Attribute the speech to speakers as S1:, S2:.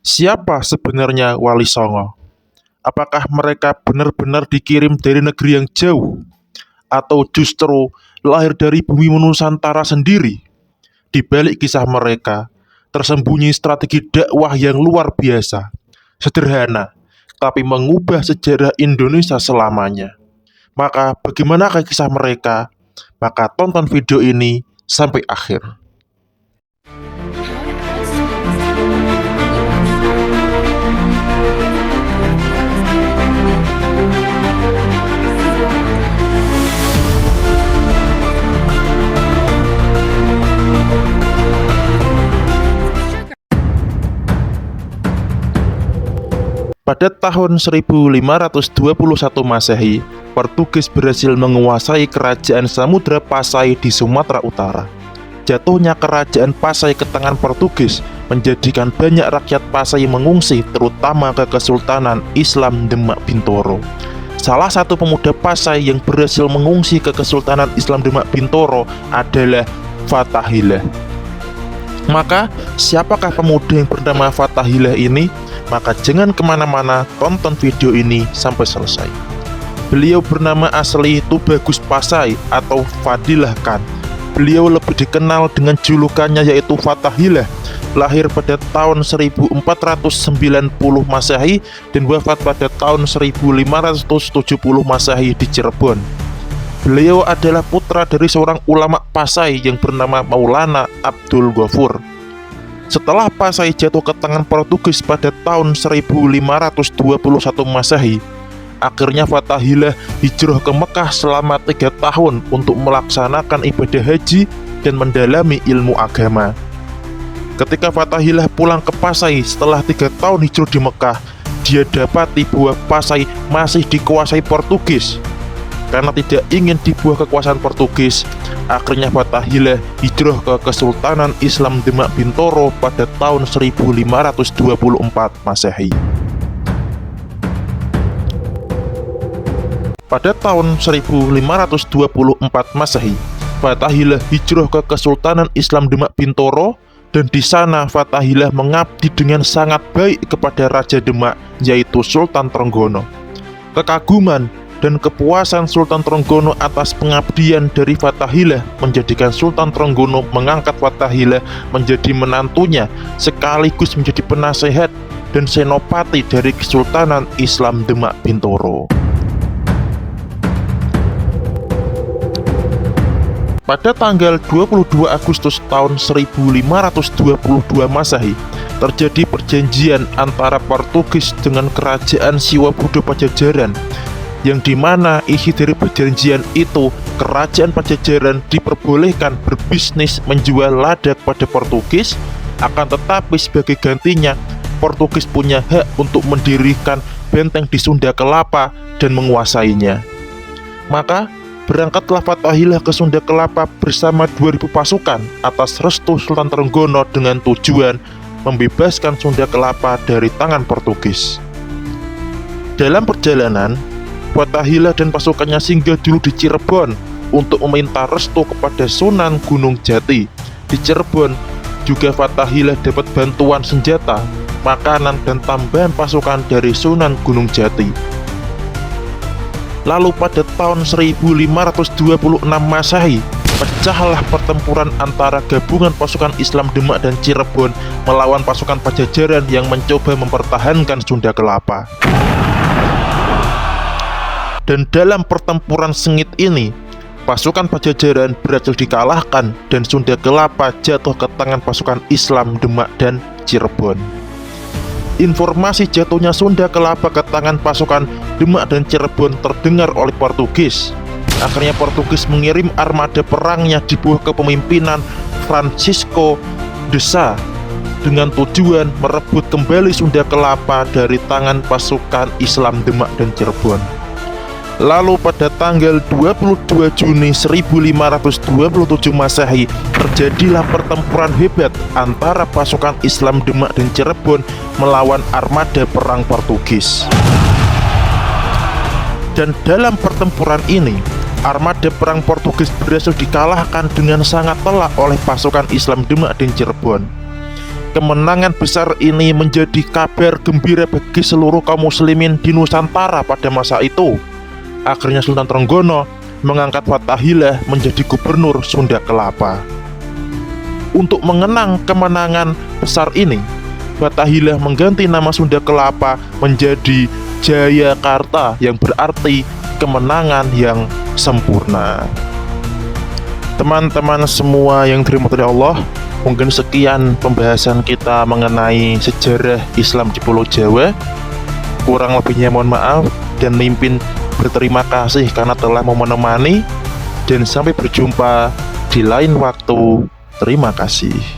S1: Siapa sebenarnya Wali Songo? Apakah mereka benar-benar dikirim dari negeri yang jauh? Atau justru lahir dari bumi Nusantara sendiri? Di balik kisah mereka, tersembunyi strategi dakwah yang luar biasa. Sederhana, tapi mengubah sejarah Indonesia selamanya. Maka bagaimanakah kisah mereka? Maka tonton video ini sampai akhir. Pada tahun 1521 Masehi, Portugis berhasil menguasai kerajaan Samudra Pasai di Sumatera Utara. Jatuhnya kerajaan Pasai ke tangan Portugis menjadikan banyak rakyat Pasai mengungsi, terutama ke Kesultanan Islam Demak Bintoro. Salah satu pemuda Pasai yang berhasil mengungsi ke Kesultanan Islam Demak Bintoro adalah Fathahillah. Maka, siapakah pemuda yang bernama Fathahillah ini? Maka jangan kemana-mana, tonton video ini sampai selesai. Beliau bernama asli Tubagus Pasai atau Fadilah Khan. Beliau lebih dikenal dengan julukannya yaitu Fathahillah. Lahir pada tahun 1490 Masehi dan wafat pada tahun 1570 Masehi di Cirebon. Beliau adalah putra dari seorang ulama Pasai yang bernama Maulana Abdul Ghafur. Setelah Pasai jatuh ke tangan Portugis pada tahun 1521 Masehi, akhirnya Fathahillah hijrah ke Mekah selama 3 tahun untuk melaksanakan ibadah haji dan mendalami ilmu agama. Ketika Fathahillah pulang ke Pasai setelah 3 tahun hijrah di Mekah, dia dapati bahwa Pasai masih dikuasai Portugis. Karena tidak ingin dibuah kekuasaan Portugis, akhirnya Fathahillah hijrah ke Kesultanan Islam Demak Bintoro pada tahun 1524 Masehi. Pada tahun 1524 Masehi, Fathahillah hijrah ke Kesultanan Islam Demak Bintoro, dan di sana Fathahillah mengabdi dengan sangat baik kepada Raja Demak, yaitu Sultan Trenggono. Kekaguman dan kepuasan Sultan Trenggono atas pengabdian dari Fathahillah menjadikan Sultan Trenggono mengangkat Fathahillah menjadi menantunya sekaligus menjadi penasehat dan senopati dari Kesultanan Islam Demak Bintoro. Pada tanggal 22 Agustus tahun 1522 Masehi, terjadi perjanjian antara Portugis dengan Kerajaan Siwabudo Pajajaran, yang dimana isi dari perjanjian itu, Kerajaan Pajajaran diperbolehkan berbisnis menjual lada pada Portugis, akan tetapi sebagai gantinya Portugis punya hak untuk mendirikan benteng di Sunda Kelapa dan menguasainya. Maka berangkatlah Fathahillah ke Sunda Kelapa bersama 2000 pasukan atas restu Sultan Trenggono dengan tujuan membebaskan Sunda Kelapa dari tangan Portugis. Dalam perjalanan, Fathahillah dan pasukannya singgah dulu di Cirebon untuk meminta restu kepada Sunan Gunung Jati. Di Cirebon juga Fathahillah dapat bantuan senjata, makanan dan tambahan pasukan dari Sunan Gunung Jati. Lalu pada tahun 1526 Masehi, pecahlah pertempuran antara gabungan pasukan Islam Demak dan Cirebon melawan pasukan Pajajaran yang mencoba mempertahankan Sunda Kelapa. Dan dalam pertempuran sengit ini, pasukan Pajajaran berhasil dikalahkan dan Sunda Kelapa jatuh ke tangan pasukan Islam Demak dan Cirebon. Informasi jatuhnya Sunda Kelapa ke tangan pasukan Demak dan Cirebon terdengar oleh Portugis. Akhirnya Portugis mengirim armada perangnya di bawah kepemimpinan Francisco de Sá dengan tujuan merebut kembali Sunda Kelapa dari tangan pasukan Islam Demak dan Cirebon. Lalu pada tanggal 22 Juni 1527 Masehi, terjadilah pertempuran hebat antara pasukan Islam Demak dan Cirebon melawan armada perang Portugis. Dan dalam pertempuran ini, armada perang Portugis berhasil dikalahkan dengan sangat telak oleh pasukan Islam Demak dan Cirebon. Kemenangan besar ini menjadi kabar gembira bagi seluruh kaum muslimin di Nusantara pada masa itu. Akhirnya Sultan Trenggono mengangkat Fathahillah menjadi gubernur Sunda Kelapa. Untuk mengenang kemenangan besar ini, Fathahillah mengganti nama Sunda Kelapa menjadi Jayakarta, yang berarti kemenangan yang sempurna. Teman-teman semua yang dirahmati Allah, mungkin sekian pembahasan kita mengenai sejarah Islam di Pulau Jawa. Kurang lebihnya mohon maaf, dan mimpin berterima kasih karena telah mau menemani, dan sampai berjumpa di lain waktu. Terima kasih.